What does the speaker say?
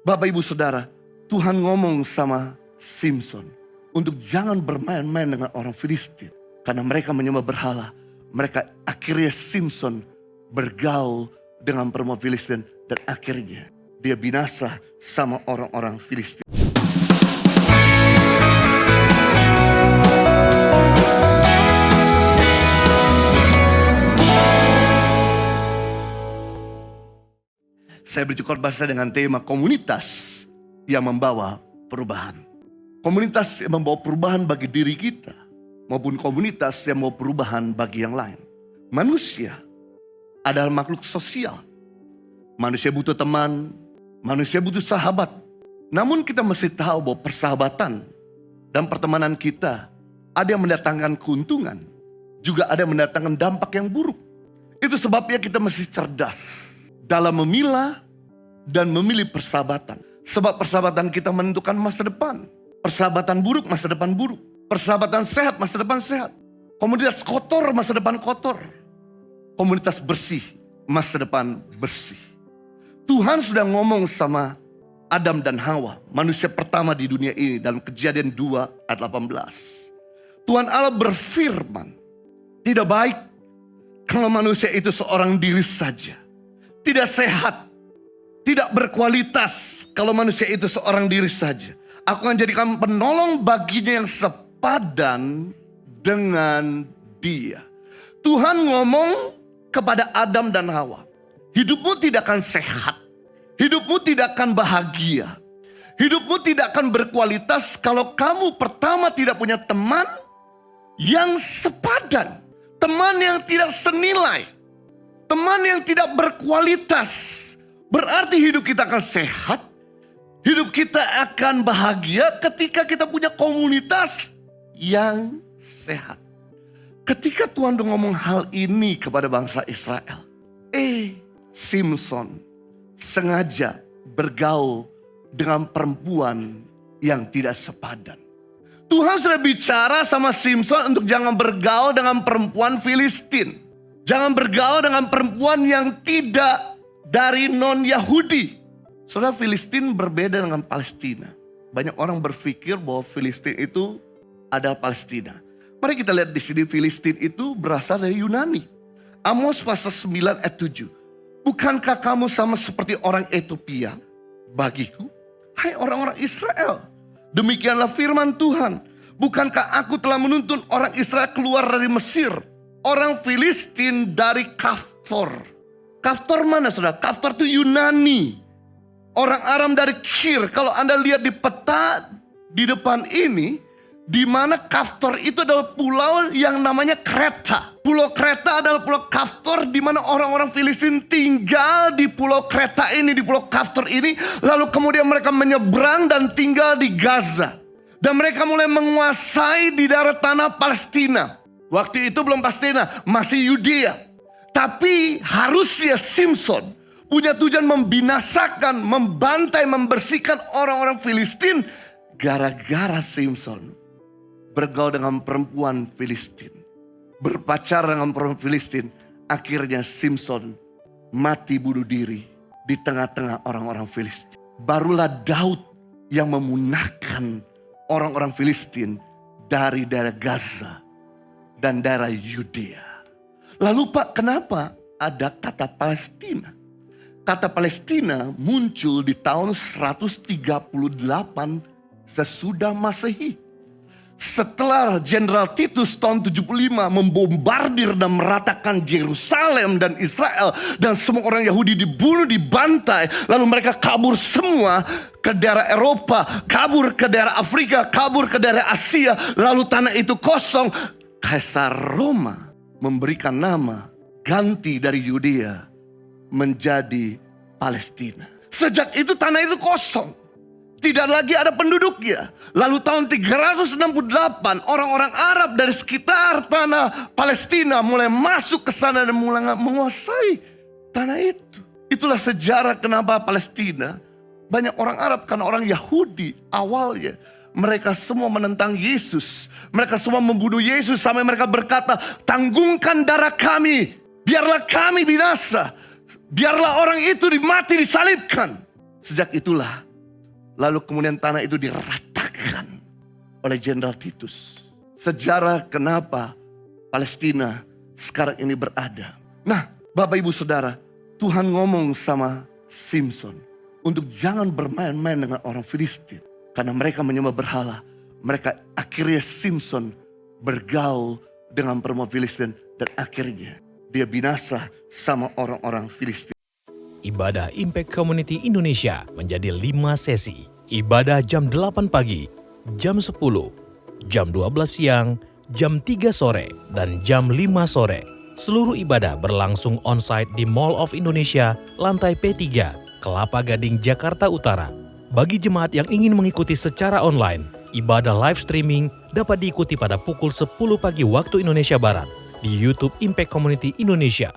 Bapak Ibu Saudara, Tuhan ngomong sama Simson untuk jangan bermain-main dengan orang Filistin. Karena mereka menyembah berhala. Akhirnya Simson bergaul dengan perempuan Filistin. Dan akhirnya dia binasa sama orang-orang Filistin. Saya berjukar bahasa dengan tema komunitas yang membawa perubahan. Komunitas yang membawa perubahan bagi diri kita, maupun komunitas yang membawa perubahan bagi yang lain. Manusia adalah makhluk sosial. Manusia butuh teman, manusia butuh sahabat. Namun kita mesti tahu bahwa persahabatan dan pertemanan kita ada yang mendatangkan keuntungan, juga ada yang mendatangkan dampak yang buruk. Itu sebabnya kita mesti cerdas dalam memilah dan memilih persahabatan. Sebab persahabatan kita menentukan masa depan. Persahabatan buruk, masa depan buruk. Persahabatan sehat, masa depan sehat. Komunitas kotor, masa depan kotor. Komunitas bersih, masa depan bersih. Tuhan sudah ngomong sama Adam dan Hawa, manusia pertama di dunia ini, dalam Kejadian 2 ayat 18. Tuhan Allah berfirman, tidak baik kalau manusia itu seorang diri saja. Tidak sehat, tidak berkualitas kalau manusia itu seorang diri saja. Aku akan jadikan penolong baginya yang sepadan dengan dia. Tuhan ngomong kepada Adam dan Hawa, hidupmu tidak akan sehat, hidupmu tidak akan bahagia, hidupmu tidak akan berkualitas kalau kamu pertama tidak punya teman yang sepadan, teman yang tidak senilai, teman yang tidak berkualitas. Berarti hidup kita akan sehat, hidup kita akan bahagia ketika kita punya komunitas yang sehat. Ketika Tuhan ngomong hal ini kepada bangsa Israel, Simson sengaja bergaul dengan perempuan yang tidak sepadan. Tuhan sudah bicara sama Simson untuk jangan bergaul dengan perempuan Filistin. Jangan bergaul dengan perempuan yang tidak dari non-Yahudi. Saudara, Filistin berbeda dengan Palestina. Banyak orang berpikir bahwa Filistin itu adalah Palestina. Mari kita lihat di sini, Filistin itu berasal dari Yunani. Amos pasal 9 ayat 7. Bukankah kamu sama seperti orang Ethiopia bagiku? Hai orang-orang Israel, demikianlah firman Tuhan. Bukankah aku telah menuntun orang Israel keluar dari Mesir, orang Filistin dari Kaftor. Kaftor mana saudara? Kaftor itu Yunani. Orang Aram dari Kir. Kalau Anda lihat di peta di depan ini, di mana Kaftor itu adalah pulau yang namanya Kreta. Pulau Kreta adalah pulau Kaftor, di mana orang-orang Filistin tinggal di pulau Kreta ini, di pulau Kaftor ini. Lalu kemudian mereka menyeberang dan tinggal di Gaza. Dan mereka mulai menguasai di daerah tanah Palestina. Waktu itu belum Palestina, masih Yudea. Tapi harusnya Simson punya tujuan membinasakan, membantai, membersihkan orang-orang Filistin. Gara-gara Simson bergaul dengan perempuan Filistin, berpacaran dengan perempuan Filistin, akhirnya Simson mati bunuh diri di tengah-tengah orang-orang Filistin. Barulah Daud yang memunahkan orang-orang Filistin dari daerah Gaza dan daerah Yudea. Lalu Pak, kenapa ada kata Palestina? Kata Palestina muncul di tahun 138 sesudah Masehi. Setelah Jenderal Titus tahun 75 membombardir dan meratakan Yerusalem dan Israel, dan semua orang Yahudi dibunuh, dibantai, lalu mereka kabur semua ke daerah Eropa, kabur ke daerah Afrika, kabur ke daerah Asia, lalu tanah itu kosong. Kaisar Roma memberikan nama ganti dari Yudea menjadi Palestina. Sejak itu tanah itu kosong, tidak lagi ada penduduknya. Lalu tahun 368 orang-orang Arab dari sekitar tanah Palestina mulai masuk ke sana dan mulai menguasai tanah itu. Itulah sejarah kenapa Palestina banyak orang Arab, karena orang Yahudi awalnya mereka semua menentang Yesus. Mereka semua membunuh Yesus sampai mereka berkata, tanggungan darah kami, biarlah kami binasa, biarlah orang itu mati disalibkan. Sejak itulah Lalu kemudian tanah itu diratakan oleh Jenderal Titus. Sejarah kenapa Palestina sekarang ini berada. Nah, Bapak Ibu Saudara, Tuhan ngomong sama Simson untuk jangan bermain-main dengan orang Filistin. Karena mereka menyembah berhala. Mereka akhirnya Simson bergaul dengan perempuan Filistin. Dan akhirnya dia binasa sama orang-orang Filistin. Ibadah Impact Community Indonesia menjadi 5 sesi. Ibadah jam 8 pagi, jam 10, jam 12 siang, jam 3 sore, dan jam 5 sore. Seluruh ibadah berlangsung on-site di Mall of Indonesia, lantai P3, Kelapa Gading, Jakarta Utara. Bagi jemaat yang ingin mengikuti secara online, ibadah live streaming dapat diikuti pada pukul 10 pagi waktu Indonesia Barat di YouTube Impact Community Indonesia.